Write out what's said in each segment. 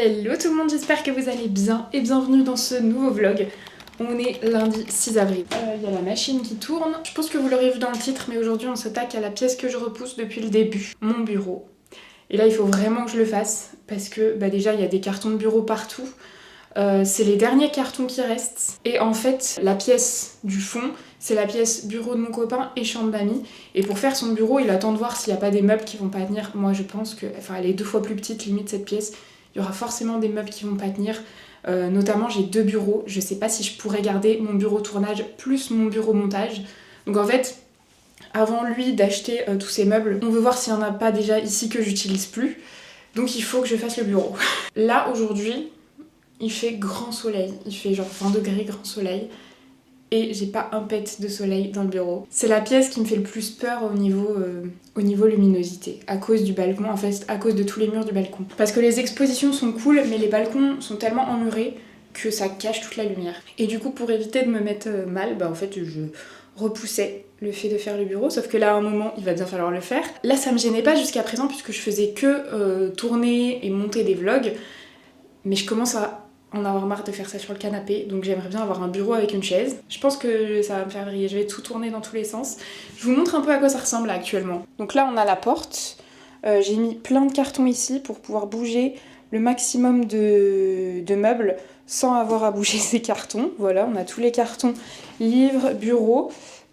Hello tout le monde, j'espère que vous allez bien et bienvenue dans ce nouveau vlog. On est lundi 6 avril. Il y a la machine qui tourne. Je pense que vous l'aurez vu dans le titre, mais aujourd'hui on s'attaque à la pièce que je repousse depuis le début, mon bureau. Et là il faut vraiment que je le fasse parce que déjà il y a des cartons de bureau partout. C'est les derniers cartons qui restent. Et en fait, la pièce du fond, c'est la pièce bureau de mon copain et chambre d'amis. Et pour faire son bureau, il attend de voir s'il n'y a pas des meubles qui vont pas tenir. Moi je pense que, elle est 2 fois plus petite limite cette pièce. Il y aura forcément des meubles qui vont pas tenir. Notamment j'ai 2 bureaux. Je sais pas si je pourrais garder mon bureau tournage plus mon bureau montage. Donc en fait, avant lui d'acheter tous ces meubles, on veut voir s'il n'y en a pas déjà ici que j'utilise plus. Donc il faut que je fasse le bureau. Là aujourd'hui, il fait grand soleil. Il fait genre 20 degrés grand soleil. Et j'ai pas un pet de soleil dans le bureau. C'est la pièce qui me fait le plus peur au niveau luminosité, à cause du balcon, en fait, à cause de tous les murs du balcon. Parce que les expositions sont cool, mais les balcons sont tellement emmurés que ça cache toute la lumière. Et du coup, pour éviter de me mettre mal, en fait, je repoussais le fait de faire le bureau, sauf que là, à un moment, il va bien falloir le faire. Là, ça me gênait pas jusqu'à présent, puisque je faisais que tourner et monter des vlogs, mais je commence à en avoir marre de faire ça sur le canapé, donc j'aimerais bien avoir un bureau avec une chaise. Je pense que ça va me faire briller, je vais tout tourner dans tous les sens. Je vous montre un peu à quoi ça ressemble là, actuellement. Donc là on a la porte, j'ai mis plein de cartons ici pour pouvoir bouger le maximum de meubles sans avoir à bouger ces cartons. Voilà, on a tous les cartons, livres, bureau.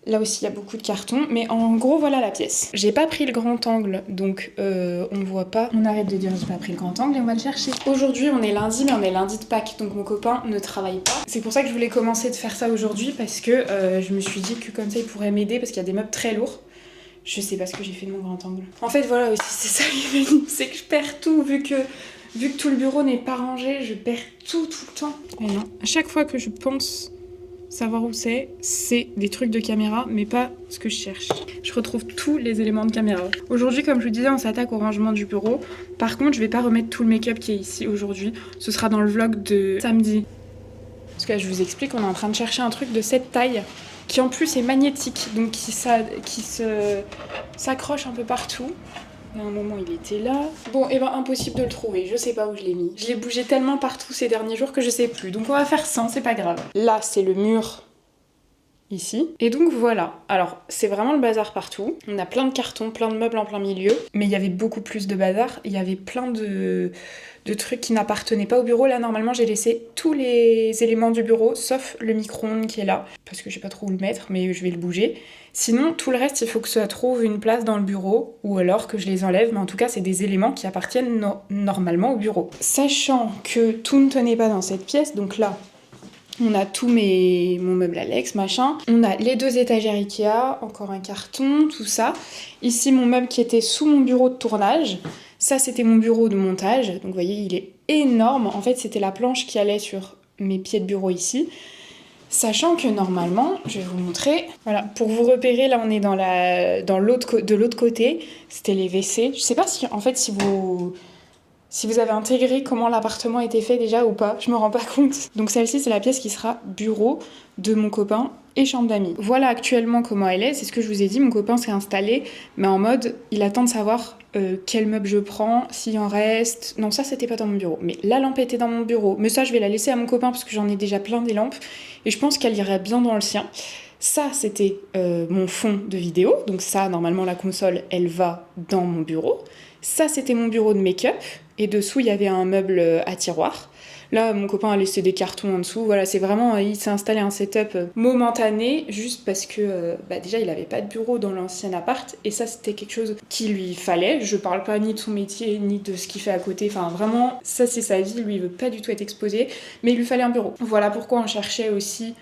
Là aussi il y a beaucoup de cartons, mais en gros voilà la pièce. J'ai pas pris le grand angle, donc on voit pas. On arrête de dire j'ai pas pris le grand angle et on va le chercher. Aujourd'hui on est lundi, mais on est lundi de Pâques, donc mon copain ne travaille pas. C'est pour ça que je voulais commencer de faire ça aujourd'hui, parce que je me suis dit que comme ça il pourrait m'aider, parce qu'il y a des meubles très lourds. Je sais pas ce que j'ai fait de mon grand angle. En fait voilà aussi, c'est ça qui c'est que je perds tout, vu que tout le bureau n'est pas rangé, je perds tout le temps. Et non, à chaque fois que je pense savoir où c'est des trucs de caméra, mais pas ce que je cherche. Je retrouve tous les éléments de caméra. Aujourd'hui, comme je vous disais, on s'attaque au rangement du bureau. Par contre, je vais pas remettre tout le make-up qui est ici aujourd'hui. Ce sera dans le vlog de samedi. Parce que là, je vous explique, on est en train de chercher un truc de cette taille, qui en plus est magnétique, donc qui s'accroche un peu partout. À un moment il était là. Bon, et impossible de le trouver, je sais pas où je l'ai mis. Je l'ai bougé tellement partout ces derniers jours que je sais plus. Donc on va faire sans, c'est pas grave. Là c'est le mur ici. Et donc voilà. Alors c'est vraiment le bazar partout. On a plein de cartons, plein de meubles en plein milieu. Mais il y avait beaucoup plus de bazar. Il y avait plein de trucs qui n'appartenaient pas au bureau. Là normalement j'ai laissé tous les éléments du bureau, sauf le micro-ondes qui est là. Parce que je sais pas trop où le mettre, mais je vais le bouger. Sinon, tout le reste, il faut que ça trouve une place dans le bureau, ou alors que je les enlève, mais en tout cas, c'est des éléments qui appartiennent normalement au bureau. Sachant que tout ne tenait pas dans cette pièce, donc là, on a mon meuble Alex, machin. On a les 2 étagères Ikea, encore un carton, tout ça. Ici, mon meuble qui était sous mon bureau de tournage. Ça, c'était mon bureau de montage. Donc, vous voyez, il est énorme. En fait, c'était la planche qui allait sur mes pieds de bureau ici. Sachant que normalement, je vais vous montrer, voilà, pour vous repérer, là on est de l'autre côté, c'était les WC. Je sais pas si vous avez intégré comment l'appartement était fait déjà ou pas, je me rends pas compte. Donc celle-ci c'est la pièce qui sera bureau de mon copain et chambre d'amis. Voilà actuellement comment elle est, c'est ce que je vous ai dit, mon copain s'est installé, mais en mode, il attend de savoir quel meuble je prends, s'il en reste. Non, ça c'était pas dans mon bureau, mais la lampe était dans mon bureau. Mais ça je vais la laisser à mon copain parce que j'en ai déjà plein des lampes et je pense qu'elle irait bien dans le sien. Ça c'était mon fond de vidéo, donc ça normalement la console elle va dans mon bureau. Ça c'était mon bureau de make-up et dessous il y avait un meuble à tiroir. Là, mon copain a laissé des cartons en dessous. Voilà, c'est vraiment, il s'est installé un setup momentané, juste parce que déjà, il avait pas de bureau dans l'ancien appart, et ça, c'était quelque chose qui lui fallait. Je parle pas ni de son métier, ni de ce qu'il fait à côté. Enfin, vraiment, ça, c'est sa vie. Lui, il veut pas du tout être exposé, mais il lui fallait un bureau. Voilà pourquoi on cherchait aussi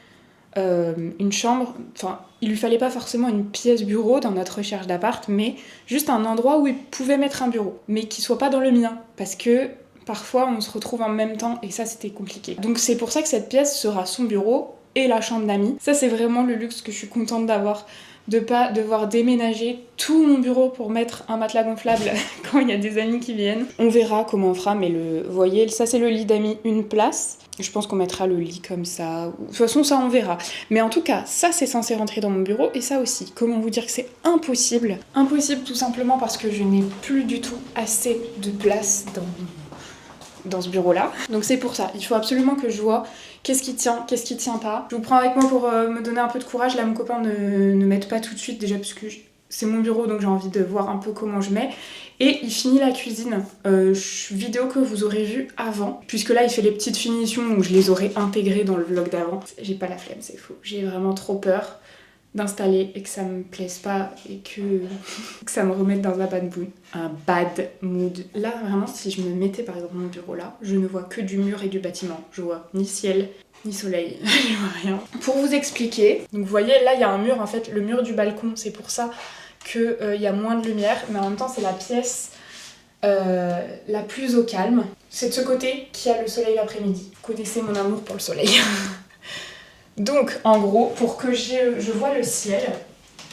une chambre. Enfin, il lui fallait pas forcément une pièce bureau dans notre recherche d'appart, mais juste un endroit où il pouvait mettre un bureau, mais qui soit pas dans le mien, parce que parfois on se retrouve en même temps et ça c'était compliqué. Donc c'est pour ça que cette pièce sera son bureau et la chambre d'amis. Ça c'est vraiment le luxe que je suis contente d'avoir, de pas devoir déménager tout mon bureau pour mettre un matelas gonflable quand il y a des amis qui viennent. On verra comment on fera, mais vous voyez, ça c'est le lit d'amis, une place. Je pense qu'on mettra le lit comme ça. De toute façon, ça on verra. Mais en tout cas, ça c'est censé rentrer dans mon bureau et ça aussi. Comment vous dire que c'est impossible? Impossible tout simplement parce que je n'ai plus du tout assez de place dans ce bureau-là. Donc c'est pour ça, il faut absolument que je vois qu'est-ce qui tient pas. Je vous prends avec moi pour me donner un peu de courage. Là, mon copain ne m'aide pas tout de suite déjà parce que c'est mon bureau, donc j'ai envie de voir un peu comment je mets. Et il finit la cuisine, vidéo que vous aurez vue avant, puisque là il fait les petites finitions où je les aurais intégrées dans le vlog d'avant. J'ai pas la flemme, c'est faux. J'ai vraiment trop peur d'installer et que ça me plaise pas et que ça me remette dans un bad mood. Là vraiment, si je me mettais par exemple mon bureau là, je ne vois que du mur et du bâtiment. Je vois ni ciel ni soleil, je vois rien. Pour vous expliquer, donc vous voyez là il y a un mur, en fait le mur du balcon, c'est pour ça qu'il y a moins de lumière, mais en même temps c'est la pièce la plus au calme. C'est de ce côté qu'il y a le soleil l'après-midi. Vous connaissez mon amour pour le soleil. Donc en gros, pour que je vois le ciel,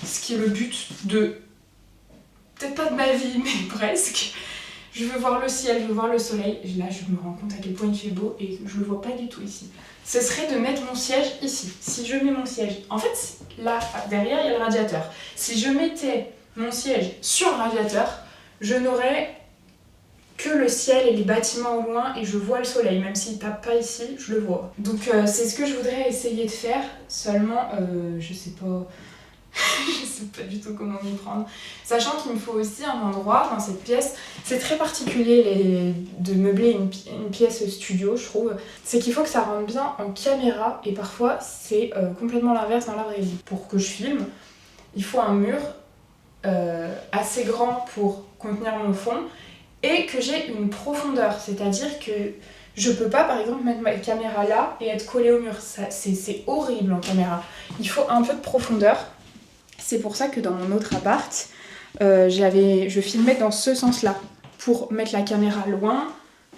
ce qui est le but de... peut-être pas de ma vie, mais presque. Je veux voir le ciel, je veux voir le soleil. Là je me rends compte à quel point il fait beau et je le vois pas du tout ici. Ce serait de mettre mon siège ici. Si je mets mon siège... En fait, là, derrière, il y a le radiateur. Si je mettais mon siège sur le radiateur, je n'aurais que le ciel et les bâtiments au loin et je vois le soleil. Même s'il tape pas ici, je le vois. Donc c'est ce que je voudrais essayer de faire. Seulement, je sais pas... je sais pas du tout comment m'y prendre. Sachant qu'il me faut aussi un endroit dans cette pièce. C'est très particulier de meubler une pièce studio, je trouve. C'est qu'il faut que ça rentre bien en caméra et parfois c'est complètement l'inverse dans la vraie vie. Pour que je filme, il faut un mur assez grand pour contenir mon fond et que j'ai une profondeur. C'est-à-dire que je peux pas par exemple mettre ma caméra là et être collée au mur. C'est horrible en caméra. Il faut un peu de profondeur. C'est pour ça que dans mon autre appart, je filmais dans ce sens-là, pour mettre la caméra loin,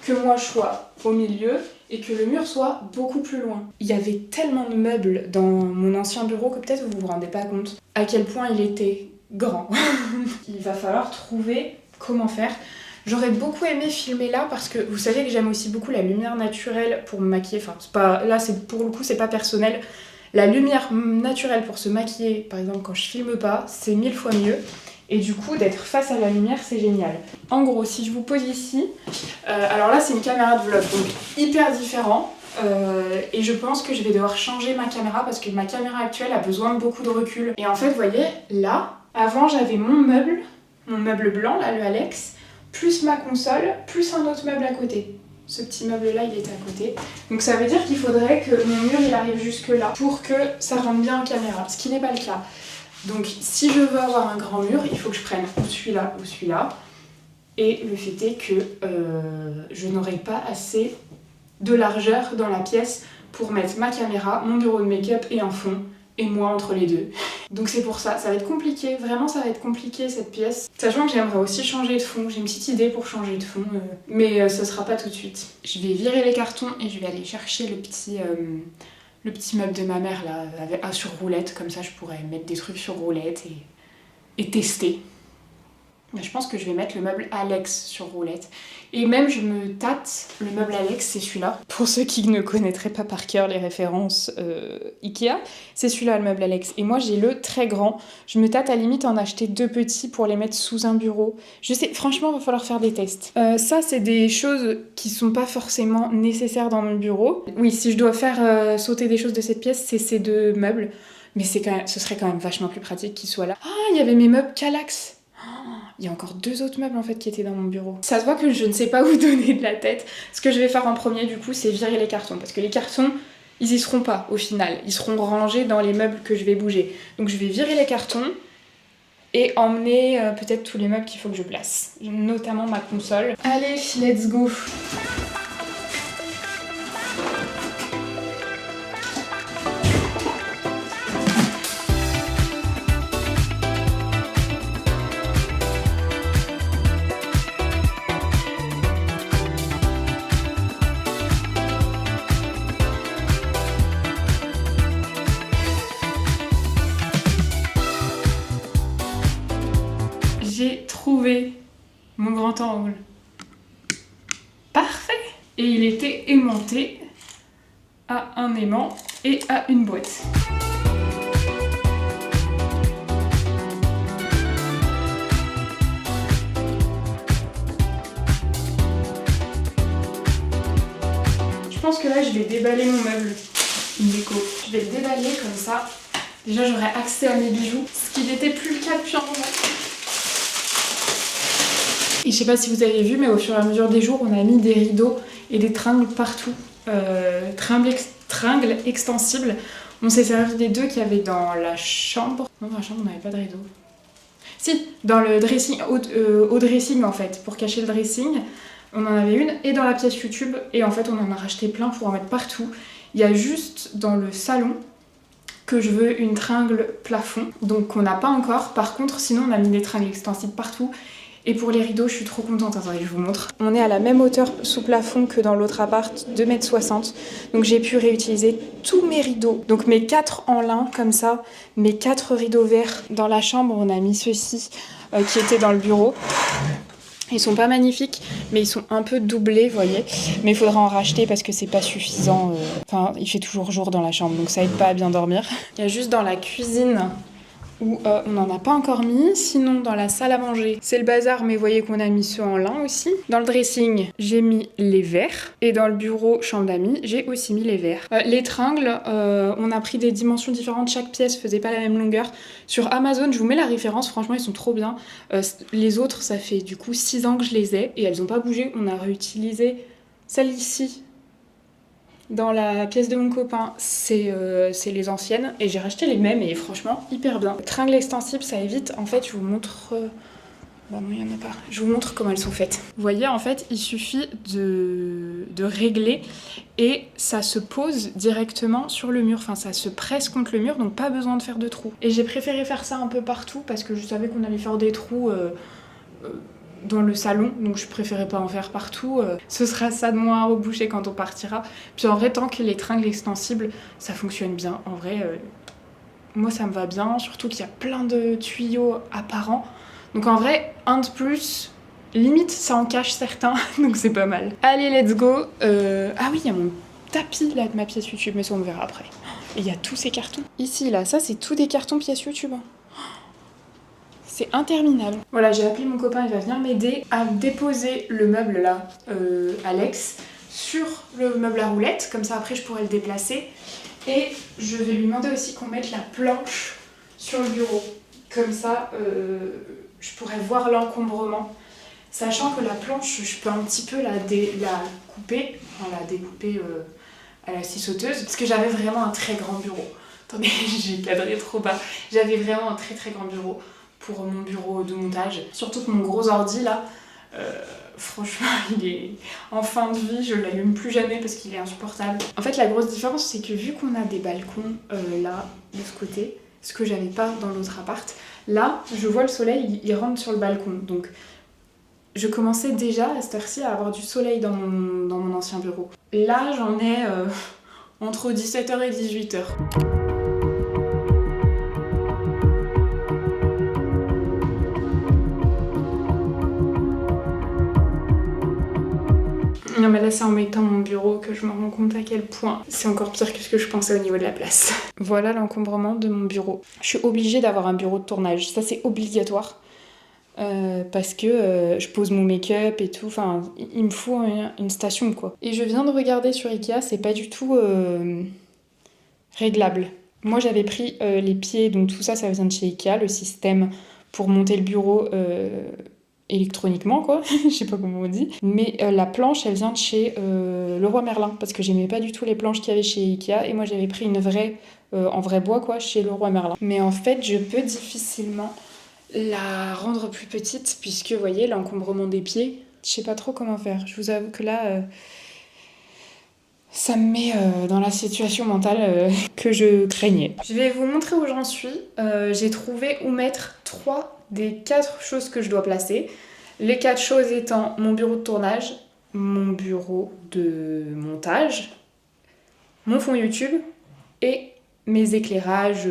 que moi je sois au milieu et que le mur soit beaucoup plus loin. Il y avait tellement de meubles dans mon ancien bureau que peut-être vous vous rendez pas compte à quel point il était grand. Il va falloir trouver comment faire. J'aurais beaucoup aimé filmer là parce que vous savez que j'aime aussi beaucoup la lumière naturelle pour me maquiller. Enfin, là, pour le coup, c'est pas personnel. La lumière naturelle pour se maquiller, par exemple quand je filme pas, c'est 1000 fois mieux. Et du coup, d'être face à la lumière, c'est génial. En gros, si je vous pose ici, alors là c'est une caméra de vlog, donc hyper différent. Et je pense que je vais devoir changer ma caméra parce que ma caméra actuelle a besoin de beaucoup de recul. Et en fait, vous voyez, là, avant j'avais mon meuble blanc, là, le Alex, plus ma console, plus un autre meuble à côté. Ce petit meuble-là, il était à côté. Donc ça veut dire qu'il faudrait que mon mur il arrive jusque là pour que ça rentre bien en caméra, ce qui n'est pas le cas. Donc si je veux avoir un grand mur, il faut que je prenne ou celui-là ou celui-là. Et le fait est que je n'aurai pas assez de largeur dans la pièce pour mettre ma caméra, mon bureau de make-up et un fond, et moi entre les deux. Donc c'est pour ça, ça va être compliqué, vraiment ça va être compliqué cette pièce. Sachant que j'aimerais aussi changer de fond, j'ai une petite idée pour changer de fond, mais ce sera pas tout de suite. Je vais virer les cartons et je vais aller chercher le petit meuble de ma mère là, sur roulette, comme ça je pourrais mettre des trucs sur roulette et tester. Mais je pense que je vais mettre le meuble Alex sur roulette. Et même je me tâte, le meuble Alex c'est celui-là. Pour ceux qui ne connaîtraient pas par cœur les références Ikea, c'est celui-là le meuble Alex. Et moi j'ai le très grand. Je me tâte à limite en acheter 2 petits pour les mettre sous un bureau. Je sais, franchement il va falloir faire des tests. Ça c'est des choses qui sont pas forcément nécessaires dans mon bureau. Oui, si je dois faire sauter des choses de cette pièce, c'est ces 2 meubles. Mais ce serait quand même vachement plus pratique qu'ils soient là. Ah, il y avait mes meubles Kallax. Il y a encore 2 autres meubles en fait qui étaient dans mon bureau. Ça se voit que je ne sais pas où donner de la tête. Ce que je vais faire en premier du coup c'est virer les cartons. Parce que les cartons, ils y seront pas au final. Ils seront rangés dans les meubles que je vais bouger. Donc je vais virer les cartons et emmener peut-être tous les meubles qu'il faut que je place. Notamment ma console. Allez, let's go. J'ai trouvé mon grand angle. Parfait! Et il était aimanté à un aimant et à une boîte. pense que là je vais déballer mon meuble déco. Je vais le déballer comme ça. Déjà j'aurai accès à mes bijoux, ce qui n'était plus le cas depuis un moment. Et je sais pas si vous avez vu, mais au fur et à mesure des jours, on a mis des rideaux et des tringles partout. Tringles extensibles. On s'est servi des deux qu'il y avait dans la chambre. Non, dans la chambre on n'avait pas de rideau. Si, dans le dressing, au dressing en fait, pour cacher le dressing. On en avait une, et dans la pièce YouTube, et en fait on en a racheté plein pour en mettre partout. Il y a juste dans le salon que je veux une tringle plafond, donc on n'a pas encore. Par contre, sinon on a mis des tringles extensibles partout. Et pour les rideaux, je suis trop contente. Attendez, je vous montre. On est à la même hauteur sous plafond que dans l'autre appart, 2,60 m. Donc j'ai pu réutiliser tous mes rideaux. Donc mes 4 en lin, comme ça, mes 4 rideaux verts. Dans la chambre, on a mis ceux-ci qui étaient dans le bureau. Ils sont pas magnifiques, mais ils sont un peu doublés, vous voyez. Mais il faudra en racheter parce que c'est pas suffisant. Enfin, il fait toujours jour dans la chambre, donc ça aide pas à bien dormir. Il y a juste dans la cuisine où on n'en a pas encore mis. Sinon, dans la salle à manger, c'est le bazar, mais vous voyez qu'on a mis ceux en lin aussi. Dans le dressing, j'ai mis les verts. Et dans le bureau chambre d'amis, j'ai aussi mis les verts. Les tringles, on a pris des dimensions différentes. Chaque pièce faisait pas la même longueur. Sur Amazon, je vous mets la référence. Franchement, ils sont trop bien. Les autres, ça fait du coup 6 ans que je les ai. Et elles n'ont pas bougé. On a réutilisé celle ici. Dans la pièce de mon copain, c'est les anciennes et j'ai racheté les mêmes et franchement hyper bien. Tringles extensibles, ça évite. En fait, je vous montre. Bah non, il n'y en a pas. Je vous montre comment elles sont faites. Vous voyez, en fait, il suffit de régler et ça se pose directement sur le mur. Enfin, ça se presse contre le mur, donc pas besoin de faire de trous. Et j'ai préféré faire ça un peu partout parce que je savais qu'on allait faire des trous. Dans le salon, donc je préférais pas en faire partout. Ce sera ça de moins à reboucher quand on partira. Puis en vrai, tant que les tringles extensibles, ça fonctionne bien. En vrai, moi ça me va bien, surtout qu'il y a plein de tuyaux apparents. Donc en vrai, un de plus, limite ça en cache certains, donc c'est pas mal. Allez, let's go. Ah oui, il y a mon tapis là de ma pièce YouTube, mais ça on le verra après. Et il y a tous ces cartons. Ici, là, ça c'est tout des cartons pièces YouTube. C'est interminable. Voilà, j'ai appelé mon copain, il va venir m'aider à déposer le meuble là, Alex, sur le meuble à roulettes. Comme ça, après, je pourrai le déplacer. Et je vais lui demander aussi qu'on mette la planche sur le bureau. Comme ça, je pourrais voir l'encombrement. Sachant que la planche, je peux un petit peu la couper, enfin la découper à la scie sauteuse. Parce que j'avais vraiment un très grand bureau. Attendez, j'ai cadré trop bas. J'avais vraiment un très très grand bureau pour mon bureau de montage. Surtout que mon gros ordi là, franchement il est en fin de vie, je l'allume plus jamais parce qu'il est insupportable. En fait la grosse différence c'est que vu qu'on a des balcons là, de ce côté, ce que j'avais pas dans l'autre appart, là je vois le soleil, il rentre sur le balcon. Donc je commençais déjà à cette heure-ci à avoir du soleil dans mon ancien bureau. Là j'en ai entre 17h et 18h. Non mais là c'est en mettant mon bureau que je me rends compte à quel point c'est encore pire que ce que je pensais au niveau de la place. Voilà l'encombrement de mon bureau. Je suis obligée d'avoir un bureau de tournage, ça c'est obligatoire. Parce que je pose mon make-up et tout, enfin il me faut une station quoi. Et je viens de regarder sur Ikea, c'est pas du tout réglable. Moi j'avais pris les pieds, donc tout ça vient de chez Ikea, le système pour monter le bureau électroniquement quoi, je sais pas comment on dit. Mais la planche elle vient de chez Leroy Merlin, parce que j'aimais pas du tout les planches qu'il y avait chez Ikea, et moi j'avais pris une vraie, en vrai bois quoi, chez Leroy Merlin. Mais en fait je peux difficilement la rendre plus petite, puisque vous voyez l'encombrement des pieds, je sais pas trop comment faire. Je vous avoue que là ça me met dans la situation mentale que je craignais. Je vais vous montrer où j'en suis. J'ai trouvé où mettre 3 des 4 choses que je dois placer. Les 4 choses étant mon bureau de tournage, mon bureau de montage, mon fond YouTube et mes éclairages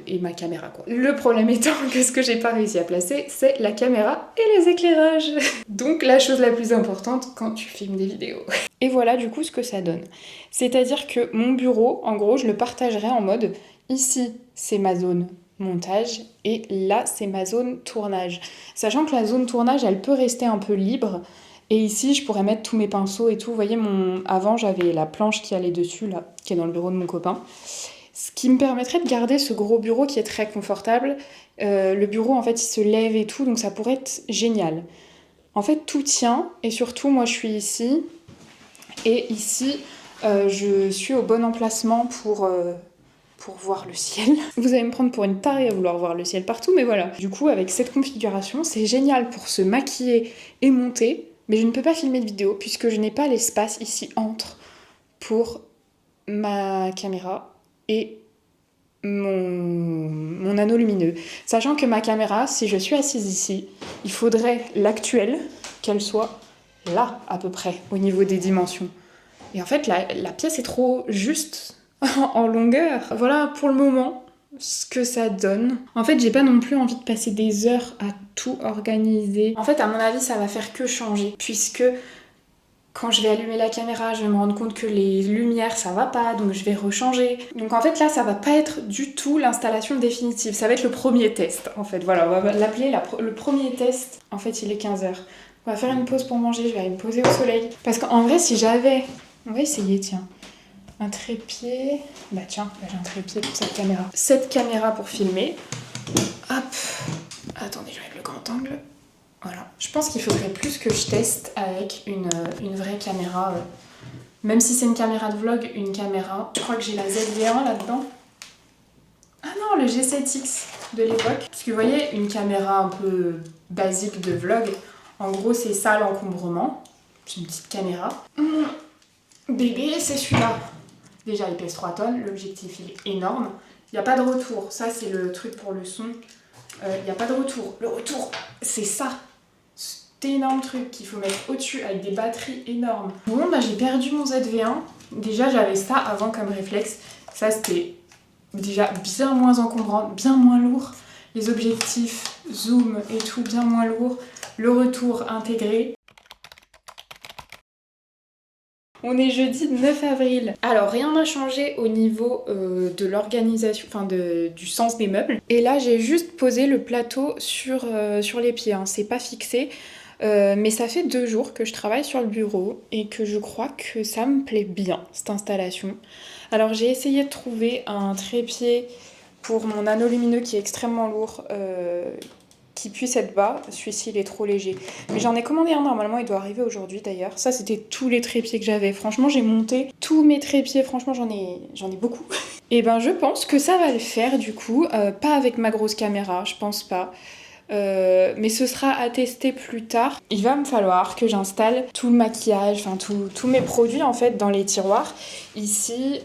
et ma caméra quoi. Le problème étant que ce que j'ai pas réussi à placer, c'est la caméra et les éclairages. Donc la chose la plus importante quand tu filmes des vidéos. Et voilà du coup ce que ça donne. C'est-à-dire que mon bureau, en gros, je le partagerai en mode ici c'est ma zone montage et là c'est ma zone tournage. Sachant que la zone tournage elle peut rester un peu libre Et ici, je pourrais mettre tous mes pinceaux et tout. Vous voyez, avant, j'avais la planche qui allait dessus, là, qui est dans le bureau de mon copain. Ce qui me permettrait de garder ce gros bureau qui est très confortable. Le bureau, en fait, il se lève et tout, donc ça pourrait être génial. En fait, tout tient, et surtout, moi, je suis ici. Et ici, je suis au bon emplacement pour voir le ciel. Vous allez me prendre pour une tarée à vouloir voir le ciel partout, mais voilà. Du coup, avec cette configuration, c'est génial pour se maquiller et monter, mais je ne peux pas filmer de vidéo puisque je n'ai pas l'espace ici entre pour ma caméra et mon anneau lumineux. Sachant que ma caméra, si je suis assise ici, il faudrait l'actuelle, qu'elle soit là à peu près, au niveau des dimensions. Et en fait, la pièce est trop juste en longueur. Voilà pour le moment ce que ça donne. En fait, j'ai pas non plus envie de passer des heures à tout organiser. En fait, à mon avis, ça va faire que changer, puisque quand je vais allumer la caméra, je vais me rendre compte que les lumières, ça va pas, donc je vais rechanger. Donc en fait, là, ça va pas être du tout l'installation définitive. Ça va être le premier test, en fait. Voilà, on va l'appeler le premier test. En fait, il est 15h. On va faire une pause pour manger, je vais aller me poser au soleil. Parce qu'en vrai, si j'avais... On va essayer, tiens. Un trépied... Bah tiens, là, j'ai un trépied pour cette caméra. Cette caméra pour filmer. Hop. Attendez, je vais mettre le grand angle. Voilà. Je pense qu'il faudrait plus que je teste avec une vraie caméra. Même si c'est une caméra de vlog, une caméra. Je crois que j'ai la ZV1 là-dedans. Ah non, le G7X de l'époque. Parce que vous voyez, une caméra un peu basique de vlog, en gros, c'est ça l'encombrement. C'est une petite caméra. Bébé, c'est celui-là. Déjà, il pèse 3 tonnes, l'objectif il est énorme. Il n'y a pas de retour. Ça, c'est le truc pour le son. Il n'y a pas de retour. Le retour, c'est ça. Cet énorme truc qu'il faut mettre au-dessus avec des batteries énormes. Bon, bah j'ai perdu mon ZV1. Déjà, j'avais ça avant comme réflexe. Ça, c'était déjà bien moins encombrant, bien moins lourd. Les objectifs, zoom et tout, bien moins lourd. Le retour intégré. On est jeudi 9 avril. Alors rien n'a changé au niveau de l'organisation, enfin du sens des meubles. Et là j'ai juste posé le plateau sur les pieds, hein. C'est pas fixé. Mais ça fait 2 jours que je travaille sur le bureau et que je crois que ça me plaît bien, cette installation. Alors j'ai essayé de trouver un trépied pour mon anneau lumineux qui est extrêmement lourd, qui puisse être bas. Celui-ci il est trop léger. Mais j'en ai commandé un, normalement il doit arriver aujourd'hui d'ailleurs. Ça c'était tous les trépieds que j'avais. Franchement j'ai monté tous mes trépieds, franchement j'en ai beaucoup. Et ben je pense que ça va le faire du coup, pas avec ma grosse caméra, je pense pas. Mais ce sera à tester plus tard. Il va me falloir que j'installe tout le maquillage, enfin tous mes produits en fait dans les tiroirs. Ici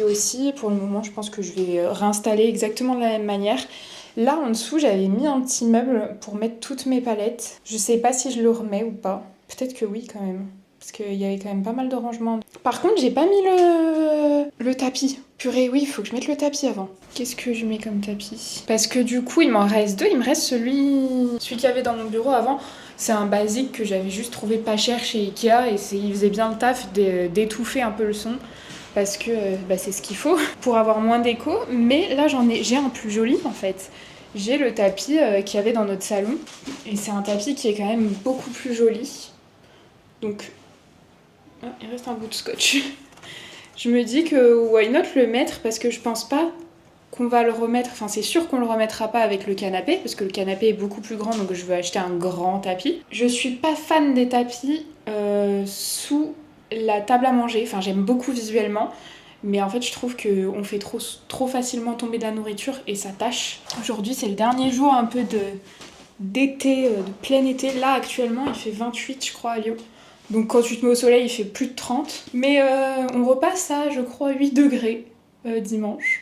aussi. Pour le moment je pense que je vais réinstaller exactement de la même manière. Là en dessous j'avais mis un petit meuble pour mettre toutes mes palettes. Je sais pas si je le remets ou pas. Peut-être que oui quand même. Parce qu'il y avait quand même pas mal de rangements. Par contre j'ai pas mis le tapis. Purée, oui, il faut que je mette le tapis avant. Qu'est-ce que je mets comme tapis? Parce que du coup il m'en reste 2. Il me reste celui qu'il y avait dans mon bureau avant. C'est un basique que j'avais juste trouvé pas cher chez Ikea. Et il faisait bien le taf d'étouffer un peu le son. Parce que c'est ce qu'il faut pour avoir moins d'écho. Mais là j'ai un plus joli en fait. J'ai le tapis qu'il y avait dans notre salon. Et c'est un tapis qui est quand même beaucoup plus joli. Donc... Ah, il reste un bout de scotch. Je me dis que why not le mettre, parce que je pense pas qu'on va le remettre, enfin c'est sûr qu'on le remettra pas avec le canapé, parce que le canapé est beaucoup plus grand, donc je veux acheter un grand tapis. Je suis pas fan des tapis sous la table à manger, enfin j'aime beaucoup visuellement, mais en fait je trouve qu'on fait trop facilement tomber de la nourriture et ça tâche. Aujourd'hui c'est le dernier jour un peu d'été, de plein été. Là actuellement il fait 28 je crois à Lyon. Donc quand tu te mets au soleil, il fait plus de 30. Mais on repasse à, je crois, 8 degrés dimanche.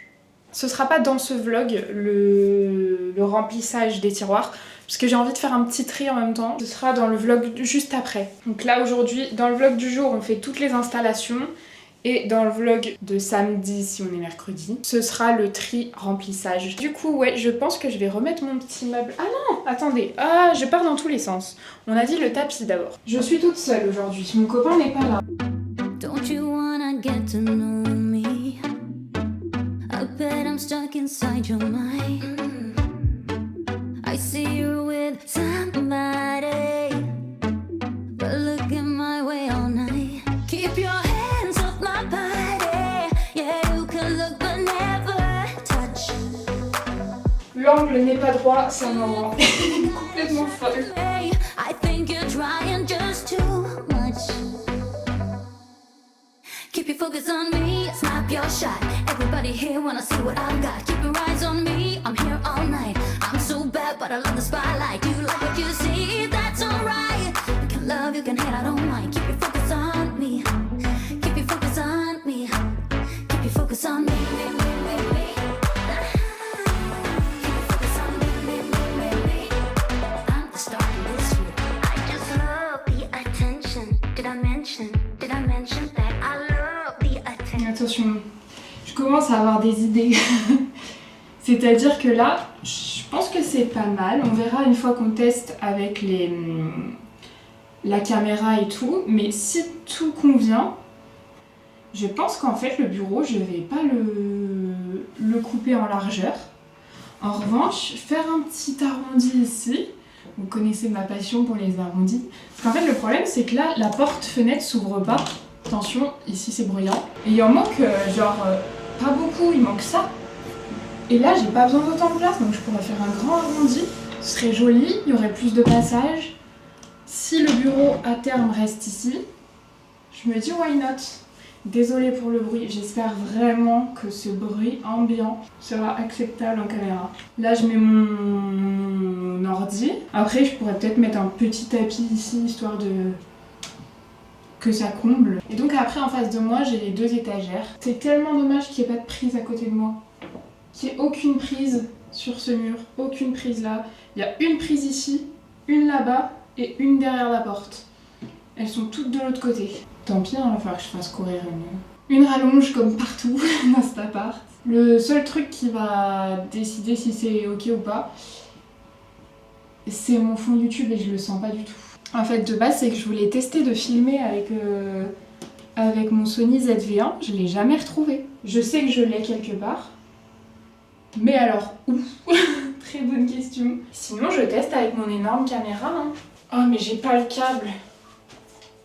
Ce sera pas dans ce vlog le remplissage des tiroirs, parce que j'ai envie de faire un petit tri en même temps. Ce sera dans le vlog juste après. Donc là aujourd'hui, dans le vlog du jour, on fait toutes les installations. Et dans le vlog de samedi, si on est mercredi, ce sera le tri remplissage. Du coup, ouais, je pense que je vais remettre mon petit meuble. Ah non, attendez, je pars dans tous les sens. On a dit le tapis d'abord. Je suis toute seule aujourd'hui, mon copain n'est pas là. Don't you wanna get to know me? I bet I'm stuck inside your mind. I see you with somebody, but look L'angle n'est pas droit, ça me rend complètement folle. I think you're trying just too much. Keep your focus on me, snap your shot. Everybody here wanna see what I've got. Keep your eyes on me, I'm here all night. I'm so bad, but I love the spotlight. You like what you see, that's alright. You can love, you can hate, I don't mind. Keep your focus on me. Keep your focus on me. Keep your focus on me. Attention, je commence à avoir des idées. C'est-à-dire que là, je pense que c'est pas mal. On verra une fois qu'on teste avec la caméra et tout. Mais si tout convient, je pense qu'en fait le bureau, je vais pas le couper en largeur. En revanche, faire un petit arrondi ici. Vous connaissez ma passion pour les arrondis. Parce qu'en fait le problème c'est que là, la porte-fenêtre s'ouvre pas. Attention, ici c'est bruyant. Et il en manque pas beaucoup, il manque ça. Et là j'ai pas besoin d'autant de place, donc je pourrais faire un grand arrondi. Ce serait joli, il y aurait plus de passages. Si le bureau à terme reste ici, je me dis why not. Désolée pour le bruit, j'espère vraiment que ce bruit ambiant sera acceptable en caméra. Là je mets mon ordi. Après je pourrais peut-être mettre un petit tapis ici, histoire que ça comble. Et donc après en face de moi j'ai les deux étagères. C'est tellement dommage qu'il n'y ait pas de prise à côté de moi. Qu'il n'y ait aucune prise sur ce mur, aucune prise là. Il y a une prise ici, une là-bas et une derrière la porte. Elles sont toutes de l'autre côté. Tant pis, il va falloir que je fasse courir une rallonge comme partout dans cet appart. Le seul truc qui va décider si c'est ok ou pas, c'est mon fond YouTube et je le sens pas du tout. En fait, de base, c'est que je voulais tester de filmer avec mon Sony ZV-1. Je l'ai jamais retrouvé. Je sais que je l'ai quelque part. Mais alors, où? Très bonne question. Sinon, je teste avec mon énorme caméra. Hein. Oh, mais j'ai pas le câble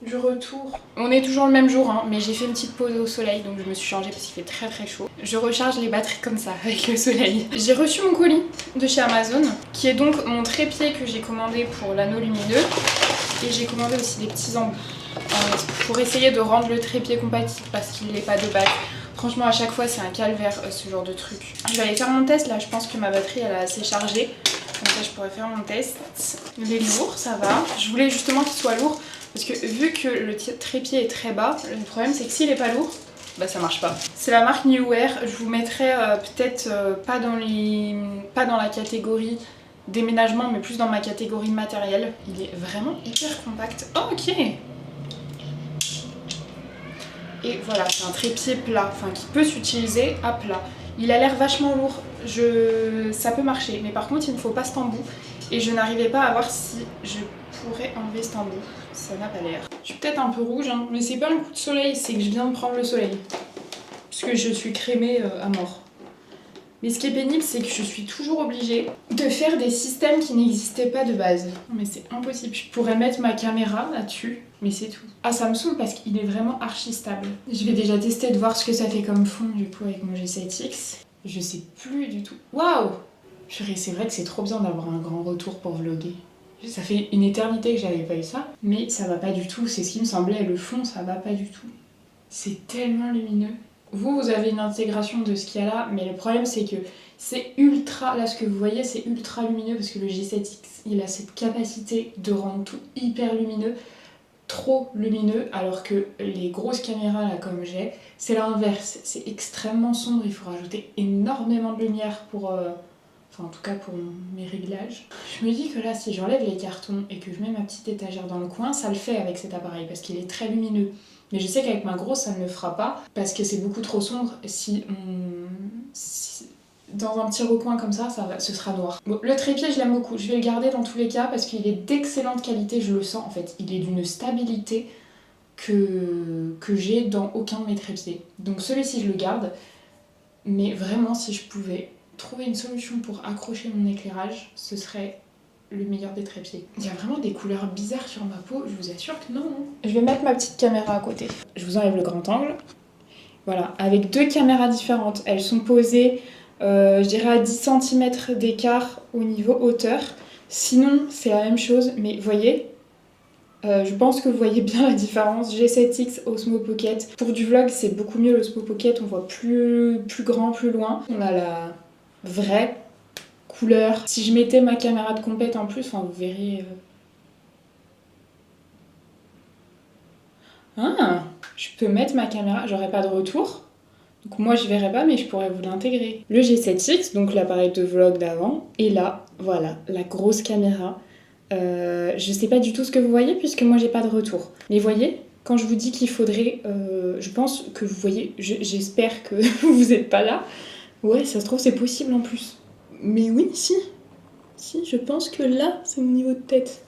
du retour. On est toujours le même jour, hein, mais j'ai fait une petite pause au soleil, donc je me suis changée parce qu'il fait très très chaud. Je recharge les batteries comme ça, avec le soleil. J'ai reçu mon colis de chez Amazon, qui est donc mon trépied que j'ai commandé pour l'anneau lumineux. Et j'ai commandé aussi des petits embouts pour essayer de rendre le trépied compatible parce qu'il n'est pas de base. Franchement, à chaque fois, c'est un calvaire ce genre de truc. Je vais aller faire mon test là, je pense que ma batterie elle est assez chargée. Comme ça, je pourrais faire mon test. Il est lourd, ça va. Je voulais justement qu'il soit lourd parce que vu que le trépied est très bas, le problème c'est que s'il n'est pas lourd, bah ça marche pas. C'est la marque Newear. Je vous mettrai peut-être pas dans la catégorie déménagement, mais plus dans ma catégorie matériel. Il est vraiment hyper compact. Oh, ok. Et voilà, c'est un trépied plat, enfin qui peut s'utiliser à plat. Il a l'air vachement lourd, ça peut marcher, mais par contre il ne faut pas cet embout. Et je n'arrivais pas à voir si je pourrais enlever cet embout. Ça n'a pas l'air. Je suis peut-être un peu rouge, hein, mais c'est pas un coup de soleil, c'est que je viens de prendre le soleil. Parce que je suis crémée à mort. Mais ce qui est pénible, c'est que je suis toujours obligée de faire des systèmes qui n'existaient pas de base. Mais c'est impossible. Je pourrais mettre ma caméra là-dessus, mais c'est tout. Ah, ça me saoule parce qu'il est vraiment archi stable. Je vais déjà tester de voir ce que ça fait comme fond du coup avec mon G7X. Je sais plus du tout. Waouh! Purée, c'est vrai que c'est trop bien d'avoir un grand retour pour vlogger. Ça fait une éternité que j'avais pas eu ça, mais ça va pas du tout. C'est ce qui me semblait. Le fond, ça va pas du tout. C'est tellement lumineux. Vous avez une intégration de ce qu'il y a là, mais le problème c'est que c'est ultra, là ce que vous voyez c'est ultra lumineux parce que le G7X il a cette capacité de rendre tout hyper lumineux, trop lumineux, alors que les grosses caméras là comme j'ai, c'est l'inverse, c'est extrêmement sombre, il faut rajouter énormément de lumière pour, enfin en tout cas pour mes réglages. Je me dis que là si j'enlève les cartons et que je mets ma petite étagère dans le coin, ça le fait avec cet appareil parce qu'il est très lumineux. Mais je sais qu'avec ma grosse, ça ne le fera pas parce que c'est beaucoup trop sombre. Si dans un petit recoin comme ça, ce sera noir. Bon, le trépied, je l'aime beaucoup. Je vais le garder dans tous les cas parce qu'il est d'excellente qualité, je le sens en fait. Il est d'une stabilité que j'ai dans aucun de mes trépieds. Donc celui-ci, je le garde. Mais vraiment, si je pouvais trouver une solution pour accrocher mon éclairage, ce serait le meilleur des trépieds. Il y a vraiment des couleurs bizarres sur ma peau, je vous assure que non. Je vais mettre ma petite caméra à côté. Je vous enlève le grand angle. Voilà, avec deux caméras différentes. Elles sont posées Je dirais à 10 cm d'écart au niveau hauteur. Sinon, c'est la même chose, mais vous voyez, je pense que vous voyez bien la différence. G7X Osmo Pocket. Pour du vlog, c'est beaucoup mieux l'Osmo Pocket, on voit plus grand, plus loin. On a la vraie couleur. Si je mettais ma caméra de compète en plus, enfin, vous verrez... Ah, je peux mettre ma caméra, j'aurai pas de retour. Donc moi je verrai pas, mais je pourrais vous l'intégrer. Le G7X, donc l'appareil de vlog d'avant, et là, voilà, la grosse caméra. Je sais pas du tout ce que vous voyez puisque moi j'ai pas de retour. Mais voyez, quand je vous dis qu'il faudrait, je pense que vous voyez, j'espère que vous êtes pas là. Ouais, ça se trouve c'est possible en plus. Mais oui, si, je pense que là c'est mon niveau de tête.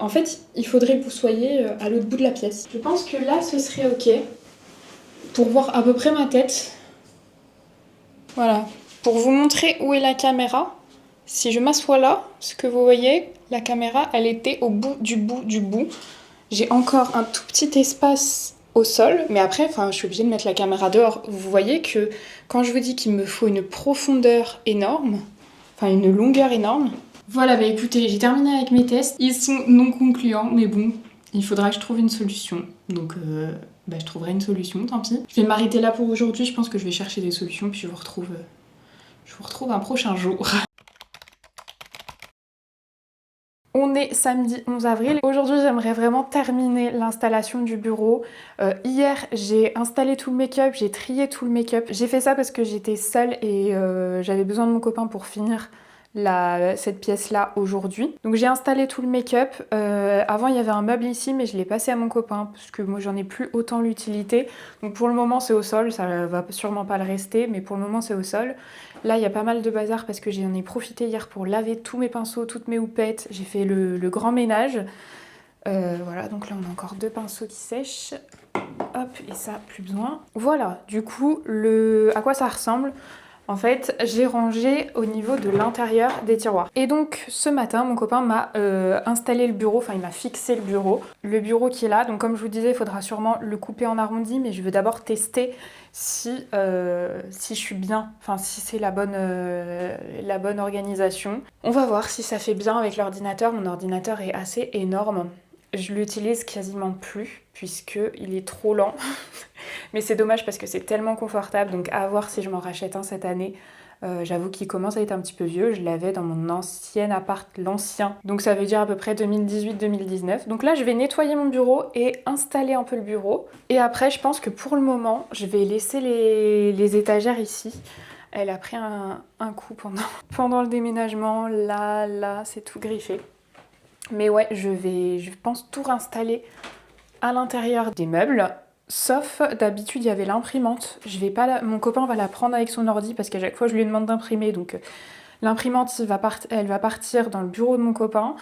En fait, il faudrait que vous soyez à l'autre bout de la pièce. Je pense que là ce serait ok pour voir à peu près ma tête. Voilà, pour vous montrer où est la caméra. Si je m'assois là, ce que vous voyez, la caméra, elle était au bout du bout du bout. J'ai encore un tout petit espace au sol, mais après, je suis obligée de mettre la caméra dehors. Vous voyez que quand je vous dis qu'il me faut une profondeur énorme, enfin une longueur énorme. Voilà, écoutez, j'ai terminé avec mes tests. Ils sont non concluants, mais bon, il faudra que je trouve une solution. Donc, je trouverai une solution, tant pis. Je vais m'arrêter là pour aujourd'hui. Je pense que je vais chercher des solutions, puis je vous retrouve un prochain jour. On est samedi 11 avril. Aujourd'hui, j'aimerais vraiment terminer l'installation du bureau. Hier, j'ai installé tout le make-up, j'ai trié tout le make-up. J'ai fait ça parce que j'étais seule et j'avais besoin de mon copain pour finir cette pièce-là aujourd'hui. Donc j'ai installé tout le make-up. Avant, il y avait un meuble ici, mais je l'ai passé à mon copain parce que moi, j'en ai plus autant l'utilité. Donc pour le moment, c'est au sol. Ça va sûrement pas le rester, mais pour le moment, c'est au sol. Là, il y a pas mal de bazar parce que j'en ai profité hier pour laver tous mes pinceaux, toutes mes houpettes. J'ai fait le grand ménage. Voilà, donc là, on a encore 2 pinceaux qui sèchent. Hop, et ça, plus besoin. Voilà, du coup, à quoi ça ressemble ? En fait, j'ai rangé au niveau de l'intérieur des tiroirs. Et donc, ce matin, mon copain m'a installé le bureau, enfin, il m'a fixé le bureau. Le bureau qui est là, donc comme je vous disais, il faudra sûrement le couper en arrondi, mais je veux d'abord tester si je suis bien, enfin, si c'est la bonne organisation. On va voir si ça fait bien avec l'ordinateur. Mon ordinateur est assez énorme. Je l'utilise quasiment plus puisqu'il est trop lent. Mais c'est dommage parce que c'est tellement confortable. Donc à voir si je m'en rachète un cette année. J'avoue qu'il commence à être un petit peu vieux. Je l'avais dans mon ancien appart, l'ancien. Donc ça veut dire à peu près 2018-2019. Donc là, je vais nettoyer mon bureau et installer un peu le bureau. Et après, je pense que pour le moment, je vais laisser les étagères ici. Elle a pris un coup pendant le déménagement. Là, c'est tout griffé. Mais ouais, je pense tout réinstaller à l'intérieur des meubles. Sauf, d'habitude, il y avait l'imprimante. Mon copain va la prendre avec son ordi parce qu'à chaque fois, je lui demande d'imprimer. Donc, l'imprimante, elle va partir dans le bureau de mon copain.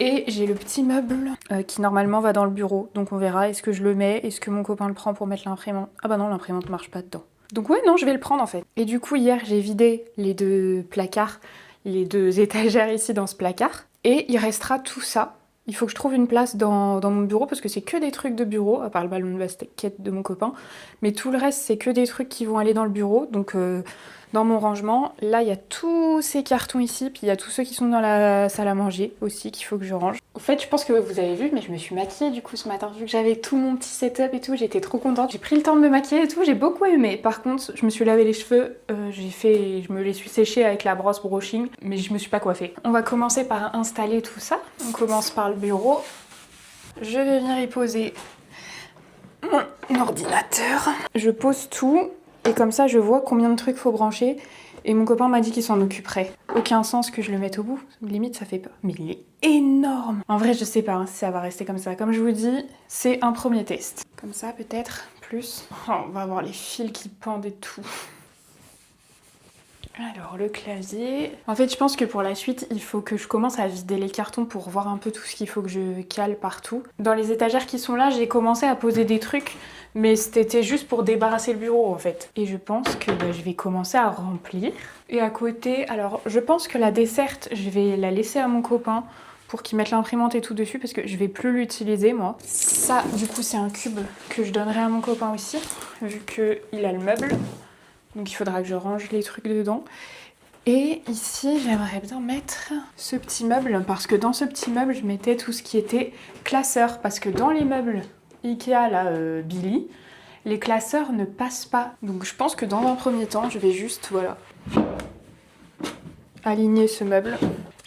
Et j'ai le petit meuble qui, normalement, va dans le bureau. Donc, on verra. Est-ce que je le mets ? Est-ce que mon copain le prend pour mettre l'imprimante ? Ah bah non, l'imprimante marche pas dedans. Donc ouais, non, je vais le prendre, en fait. Et du coup, hier, j'ai vidé les 2 placards, les 2 étagères ici dans ce placard. Et il restera tout ça. Il faut que je trouve une place dans mon bureau parce que c'est que des trucs de bureau, à part le ballon de basket de mon copain. Mais tout le reste, c'est que des trucs qui vont aller dans le bureau. Donc dans mon rangement, là, il y a tous ces cartons ici. Puis il y a tous ceux qui sont dans la salle à manger aussi qu'il faut que je range. En fait, je pense que vous avez vu, mais je me suis maquillée du coup ce matin. Vu que j'avais tout mon petit setup et tout, j'étais trop contente. J'ai pris le temps de me maquiller et tout, j'ai beaucoup aimé. Par contre, je me suis lavé les cheveux, je me les suis séchés avec la brosse brushing, mais je me suis pas coiffée. On va commencer par installer tout ça. On commence par le bureau. Je vais venir y poser mon ordinateur. Je pose tout et comme ça, je vois combien de trucs faut brancher. Et mon copain m'a dit qu'il s'en occuperait. Aucun sens que je le mette au bout. Limite, ça fait peur. Mais il est énorme. En vrai, je sais pas si ça va rester comme ça. Comme je vous dis, c'est un premier test. Comme ça, peut-être plus. Oh, on va voir les fils qui pendent et tout. Alors, le clavier... En fait, je pense que pour la suite, il faut que je commence à vider les cartons pour voir un peu tout ce qu'il faut que je cale partout. Dans les étagères qui sont là, j'ai commencé à poser des trucs, mais c'était juste pour débarrasser le bureau, en fait. Et je pense que je vais commencer à remplir. Et à côté, alors, je pense que la desserte, je vais la laisser à mon copain pour qu'il mette l'imprimante et tout dessus, parce que je vais plus l'utiliser, moi. Ça, du coup, c'est un cube que je donnerai à mon copain aussi, vu qu'il a le meuble. Donc il faudra que je range les trucs dedans. Et ici, j'aimerais bien mettre ce petit meuble, parce que dans ce petit meuble, je mettais tout ce qui était classeur. Parce que dans les meubles Ikea, là, Billy, les classeurs ne passent pas. Donc je pense que dans un premier temps, je vais juste, voilà, aligner ce meuble.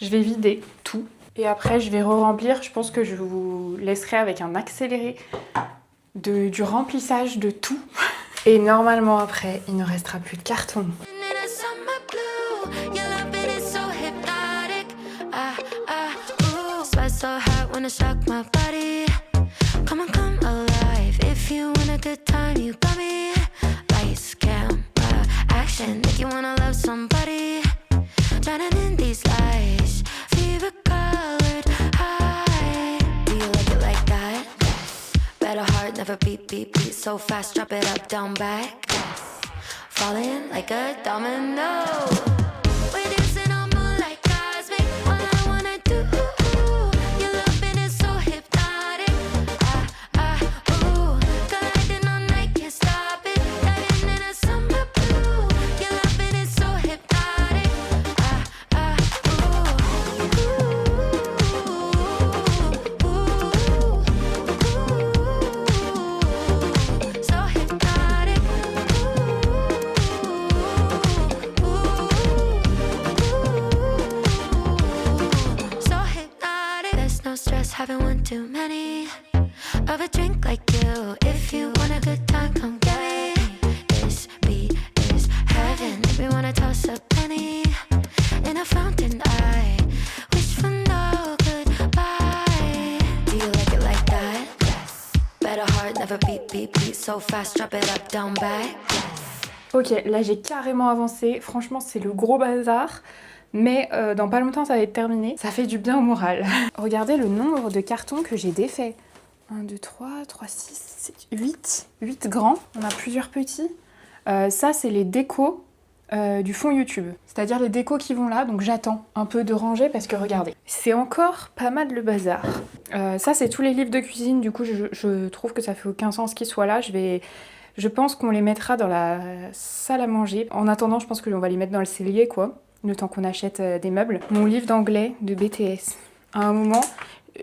Je vais vider tout. Et après, je vais re-remplir. Je pense que je vous laisserai avec un accéléré du remplissage de tout. Et normalement, après, il ne restera plus de carton. So hot when I shock my body. Come on, come alive. If you want a good time, you got me. Lights, camera, action. Make you wanna love somebody. Drowning in these lights. Fever colored high. Do you like it like that? Yes. Better heart, never beat, beat, beat. So fast, drop it up, down, back. Yes. Falling like a domino. Having one too many of a drink like you. If you want a good time, come get me. This beat is heaven. If we wanna toss a penny in a fountain, I wish for no goodbye. Do you like it like that? Yes. Better heart, never beat, beat, beat. So fast, drop it up, down, back. Yes. Ok, là j'ai carrément avancé. Franchement, c'est le gros bazar. Mais dans pas longtemps ça va être terminé. Ça fait du bien au moral. Regardez le nombre de cartons que j'ai défaits. 1, 2, 3, 6, 7, 8. 8 grands. On a plusieurs petits. Ça c'est les décos du fond YouTube. C'est-à-dire les décos qui vont là. Donc j'attends un peu de ranger parce que regardez. C'est encore pas mal le bazar. Ça c'est tous les livres de cuisine. Du coup je trouve que ça fait aucun sens qu'ils soient là. Je pense qu'on les mettra dans la salle à manger. En attendant je pense qu'on va les mettre dans le cellier quoi. Le temps qu'on achète des meubles. Mon livre d'anglais de BTS. À un moment,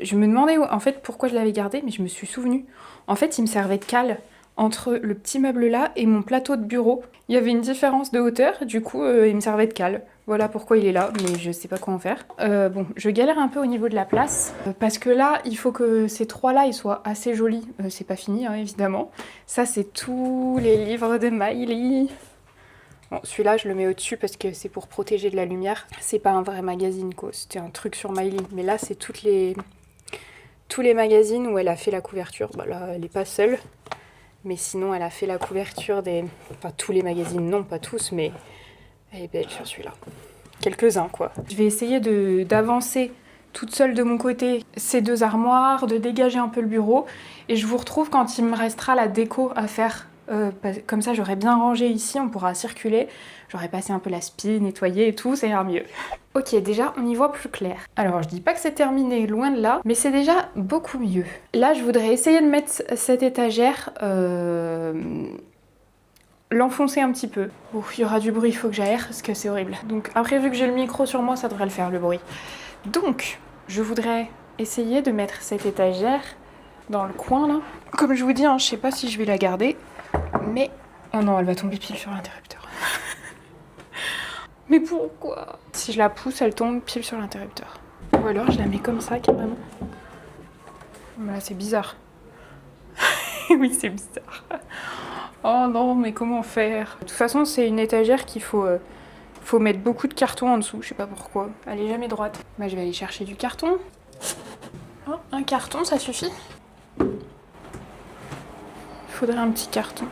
je me demandais en fait pourquoi je l'avais gardé, mais je me suis souvenue. En fait, il me servait de cale entre le petit meuble là et mon plateau de bureau. Il y avait une différence de hauteur, du coup il me servait de cale. Voilà pourquoi il est là, mais je sais pas quoi en faire. Bon, je galère un peu au niveau de la place, parce que là, il faut que ces trois-là, ils soient assez jolis. C'est pas fini, hein, évidemment. Ça, c'est tous les livres de Miley. Bon, celui-là, je le mets au-dessus parce que c'est pour protéger de la lumière. C'est pas un vrai magazine, quoi. C'était un truc sur Miley. Mais là, c'est tous les magazines où elle a fait la couverture. Bah là, elle est pas seule. Mais sinon, elle a fait la couverture des... Enfin, tous les magazines, non, pas tous, mais elle est belle sur celui-là. Quelques-uns, quoi. Je vais essayer d'avancer toute seule de mon côté ces deux armoires, de dégager un peu le bureau. Et je vous retrouve quand il me restera la déco à faire. Comme ça j'aurais bien rangé ici, on pourra circuler, j'aurais passé un peu la spie, nettoyé et tout, ça ira mieux. Ok, déjà on y voit plus clair. Alors je dis pas que c'est terminé, loin de là, mais c'est déjà beaucoup mieux. Là je voudrais essayer de mettre cette étagère, l'enfoncer un petit peu. Ouf, il y aura du bruit, il faut que j'aère parce que c'est horrible. Donc après vu que j'ai le micro sur moi, ça devrait le faire le bruit. Donc je voudrais essayer de mettre cette étagère dans le coin là. Comme je vous dis, hein, je sais pas si je vais la garder. Mais... Oh non, elle va tomber pile sur l'interrupteur. Mais pourquoi? Si je la pousse, elle tombe pile sur l'interrupteur. Ou alors je la mets comme ça, carrément. Là, c'est bizarre. Oui, c'est bizarre. Oh non, mais comment faire? De toute façon, c'est une étagère qu'il faut mettre beaucoup de carton en dessous. Je sais pas pourquoi. Elle est jamais droite. Bah, je vais aller chercher du carton. Oh, un carton, ça suffit. Il faudrait un petit carton.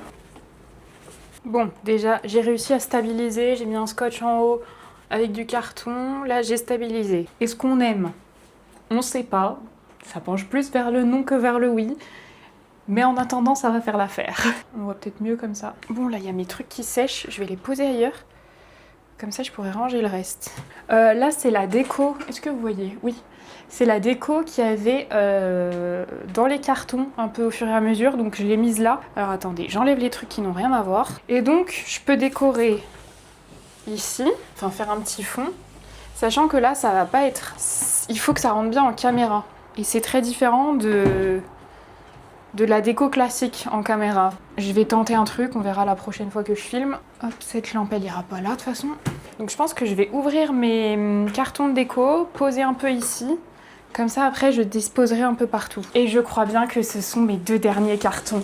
Bon, déjà, j'ai réussi à stabiliser. J'ai mis un scotch en haut avec du carton. Là, j'ai stabilisé. Est-ce qu'on aime? On sait pas. Ça penche plus vers le non que vers le oui. Mais en attendant, ça va faire l'affaire. On voit peut-être mieux comme ça. Bon, là, il y a mes trucs qui sèchent. Je vais les poser ailleurs. Comme ça, je pourrais ranger le reste. Là, c'est la déco. Est-ce que vous voyez? Oui. C'est la déco qu'il y avait dans les cartons, un peu au fur et à mesure. Donc, je l'ai mise là. Alors, attendez, j'enlève les trucs qui n'ont rien à voir. Et donc, je peux décorer ici. Enfin, faire un petit fond. Sachant que là, ça va pas être... Il faut que ça rentre bien en caméra. Et c'est très différent de la déco classique en caméra. Je vais tenter un truc, on verra la prochaine fois que je filme. Hop, cette lampe elle ira pas là de toute façon. Donc je pense que je vais ouvrir mes cartons de déco, poser un peu ici. Comme ça après je disposerai un peu partout. Et je crois bien que ce sont mes 2 derniers cartons.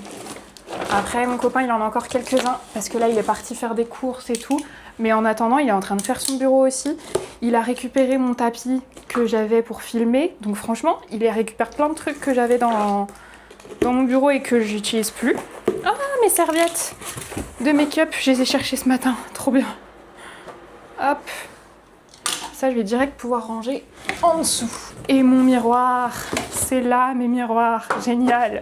Après mon copain il en a encore quelques-uns parce que là il est parti faire des courses et tout. Mais en attendant il est en train de faire son bureau aussi. Il a récupéré mon tapis que j'avais pour filmer. Donc franchement il récupère plein de trucs que j'avais dans mon bureau et que j'utilise plus. Ah, mes serviettes de make-up, je les ai cherchées ce matin, trop bien. Hop, ça je vais direct pouvoir ranger en dessous. Et mon miroir, c'est là mes miroirs, génial.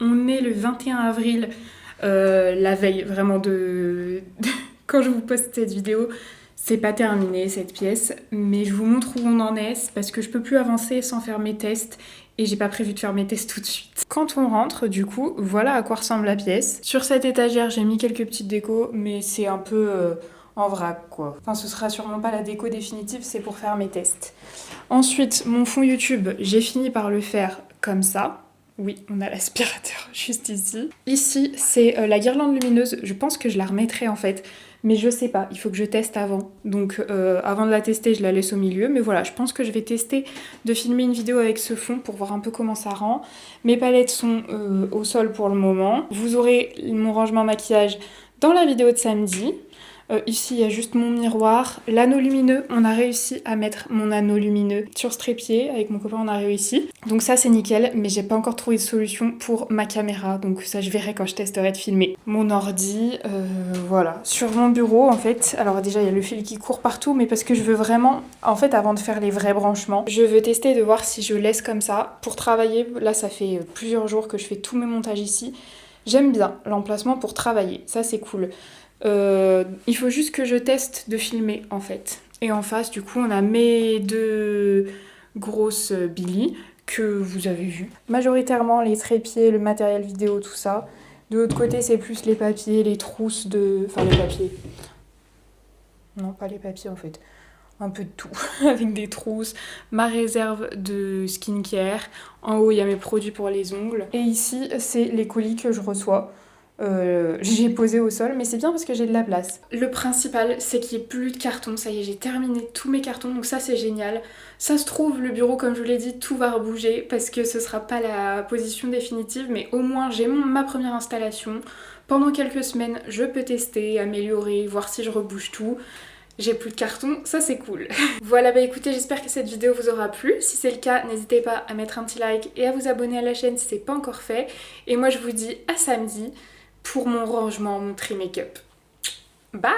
On est le 21 avril, la veille vraiment quand je vous poste cette vidéo. C'est pas terminé cette pièce, mais je vous montre où on en est parce que je peux plus avancer sans faire mes tests et j'ai pas prévu de faire mes tests tout de suite. Quand on rentre, du coup, voilà à quoi ressemble la pièce. Sur cette étagère, j'ai mis quelques petites décos, mais c'est un peu en vrac quoi. Enfin, ce sera sûrement pas la déco définitive, c'est pour faire mes tests. Ensuite, mon fond YouTube, j'ai fini par le faire comme ça. Oui, on a l'aspirateur juste ici. Ici, c'est la guirlande lumineuse. Je pense que je la remettrai en fait. Mais je sais pas, il faut que je teste avant. Donc avant de la tester, je la laisse au milieu. Mais voilà, je pense que je vais tester de filmer une vidéo avec ce fond pour voir un peu comment ça rend. Mes palettes sont au sol pour le moment. Vous aurez mon rangement maquillage dans la vidéo de samedi. Ici, il y a juste mon miroir. L'anneau lumineux, on a réussi à mettre mon anneau lumineux sur ce trépied. Avec mon copain, on a réussi. Donc ça, c'est nickel. Mais j'ai pas encore trouvé de solution pour ma caméra. Donc ça, je verrai quand je testerai de filmer. Mon ordi, voilà. Sur mon bureau, en fait, alors déjà, il y a le fil qui court partout. Mais parce que je veux vraiment, en fait, avant de faire les vrais branchements, je veux tester de voir si je laisse comme ça. Pour travailler, là, ça fait plusieurs jours que je fais tous mes montages ici. J'aime bien l'emplacement pour travailler. Ça, c'est cool. Il faut juste que je teste de filmer en fait. Et en face du coup on a mes 2 grosses Billy que vous avez vues. Majoritairement les trépieds, le matériel vidéo, tout ça. De l'autre côté c'est plus les papiers, les trousses de... Enfin les papiers. Non pas les papiers en fait. Un peu de tout. Avec des trousses. Ma réserve de skincare. En haut il y a mes produits pour les ongles. Et ici c'est les colis que je reçois. J'ai posé au sol, mais c'est bien parce que j'ai de la place. Le principal, c'est qu'il n'y ait plus de cartons. Ça y est, j'ai terminé tous mes cartons, donc ça c'est génial. Ça se trouve, le bureau, comme je vous l'ai dit, tout va rebouger parce que ce sera pas la position définitive, mais au moins j'ai ma première installation. Pendant quelques semaines, je peux tester, améliorer, voir si je rebouge tout. J'ai plus de cartons, ça c'est cool. Voilà, bah écoutez, j'espère que cette vidéo vous aura plu. Si c'est le cas, n'hésitez pas à mettre un petit like et à vous abonner à la chaîne si c'est pas encore fait. Et moi je vous dis à samedi pour mon rangement, mon tri make-up. Bye!